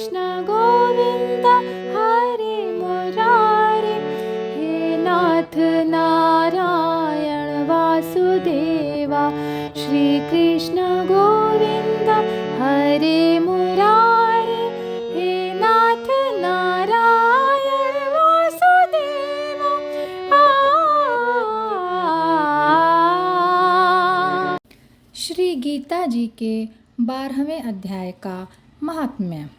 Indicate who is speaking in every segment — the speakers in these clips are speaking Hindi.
Speaker 1: कृष्ण गोविंद हरे मुरारे, हे नाथ नारायण वासुदेवा। श्री कृष्ण गोविंद हरे मुरारे, हे नाथ नारायण वासुदेवा। श्री गीता जी के 12वें अध्याय का महात्म्य।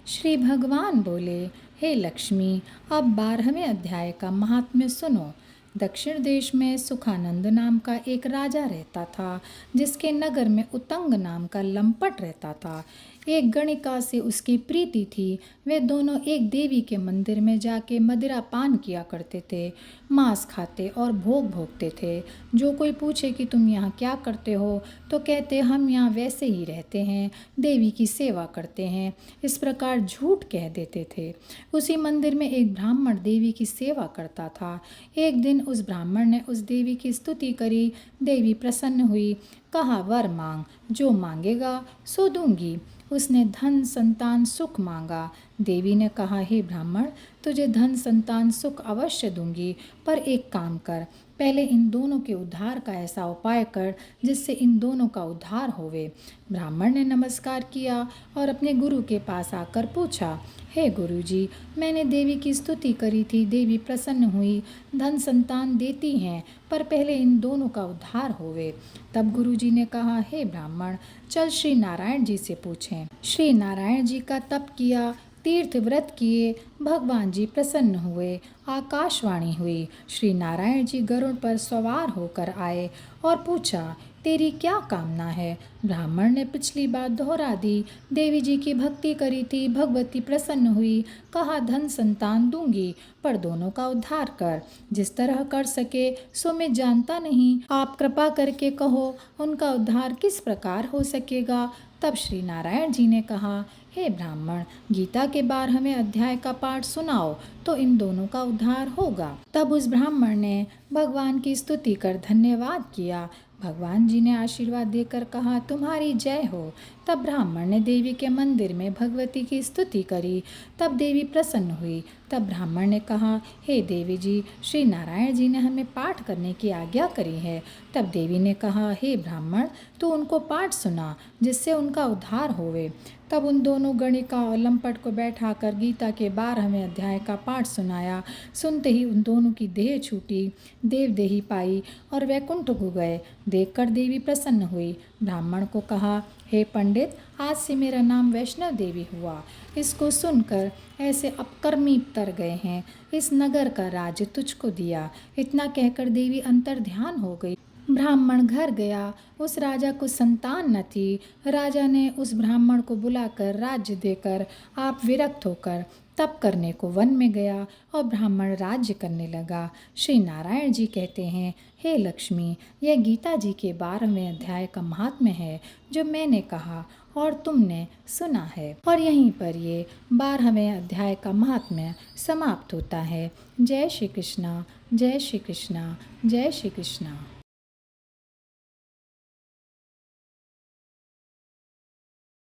Speaker 1: श्री भगवान बोले, हे लक्ष्मी, अब 12वें अध्याय का महात्म्य सुनो। दक्षिण देश में सुखानंद नाम का एक राजा रहता था, जिसके नगर में उतंग नाम का लंपट रहता था। एक गणिका से उसकी प्रीति थी। वे दोनों एक देवी के मंदिर में जाके मदिरा पान किया करते थे, मांस खाते और भोग भोगते थे। जो कोई पूछे कि तुम यहाँ क्या करते हो, तो कहते हम यहाँ वैसे ही रहते हैं, देवी की सेवा करते हैं। इस प्रकार झूठ कह देते थे। उसी मंदिर में एक ब्राह्मण देवी की सेवा करता था। एक दिन उस ब्राह्मण ने उस देवी की स्तुति करी। देवी प्रसन्न हुई, कहा वर मांग, जो मांगेगा सो दूंगी। उसने धन संतान सुख मांगा। देवी ने कहा, हे ब्राह्मण, तुझे धन संतान सुख अवश्य दूंगी, पर एक काम कर, पहले इन दोनों के उद्धार का ऐसा उपाय कर जिससे इन दोनों का उद्धार होवे। ब्राह्मण ने नमस्कार किया और अपने गुरु के पास आकर पूछा, हे गुरुजी, मैंने देवी की स्तुति करी थी, देवी प्रसन्न हुई, धन संतान देती हैं, पर पहले इन दोनों का उद्धार होवे। तब गुरुजी ने कहा, हे ब्राह्मण, चल श्री नारायण जी से पूछें। श्री नारायण जी का तप किया, तीर्थ व्रत किए, भगवान जी प्रसन्न हुए, आकाशवाणी हुई। श्री नारायण जी गरुड़ पर सवार होकर आए और पूछा, तेरी क्या कामना है? ब्राह्मण ने पिछली बात दोहरा दी। देवी जी की भक्ति करी थी, भगवती प्रसन्न हुई, कहा धन संतान दूंगी, पर दोनों का उद्धार कर। जिस तरह कर सके सो मैं जानता नहीं, आप कृपा करके कहो उनका उद्धार किस प्रकार हो सकेगा। तब श्री नारायण जी ने कहा, हे ब्राह्मण, गीता के 12वें अध्याय का पाठ सुनाओ तो इन दोनों का उद्धार होगा। तब उस ब्राह्मण ने भगवान की स्तुति कर धन्यवाद किया। भगवान जी ने आशीर्वाद देकर कहा, तुम्हारी जय हो। तब ब्राह्मण ने देवी के मंदिर में भगवती की स्तुति करी। तब देवी प्रसन्न हुई। तब ब्राह्मण ने कहा, हे देवी जी, श्री नारायण जी ने हमें पाठ करने की आज्ञा करी है। तब देवी ने कहा, हे ब्राह्मण, तू उनको पाठ सुना जिससे उनका उद्धार होवे। तब उन दोनों गणिका और लंपट को बैठाकर गीता के 12वें अध्याय का पाठ सुनाया। सुनते ही उन दोनों की देह छूटी, देवदेही पाई और वैकुंठ को गए। देखकर देवी प्रसन्न हुई। ब्राह्मण को कहा, हे पंडित, आज से मेरा नाम वैष्णव देवी हुआ। इसको सुनकर ऐसे अपकर्मी तर गए हैं, इस नगर का राज्य तुझको दिया। इतना कहकर देवी अंतर ध्यान हो गई। ब्राह्मण घर गया। उस राजा को संतान न थी। राजा ने उस ब्राह्मण को बुलाकर राज्य देकर आप विरक्त होकर तप करने को वन में गया और ब्राह्मण राज्य करने लगा। श्री नारायण जी कहते हैं, हे लक्ष्मी, यह गीता जी के 12वें अध्याय का महात्म्य है जो मैंने कहा और तुमने सुना है। और यहीं पर ये 12वें अध्याय का महात्म्य समाप्त होता है। जय श्री कृष्णा, जय श्री कृष्णा, जय श्री कृष्णा।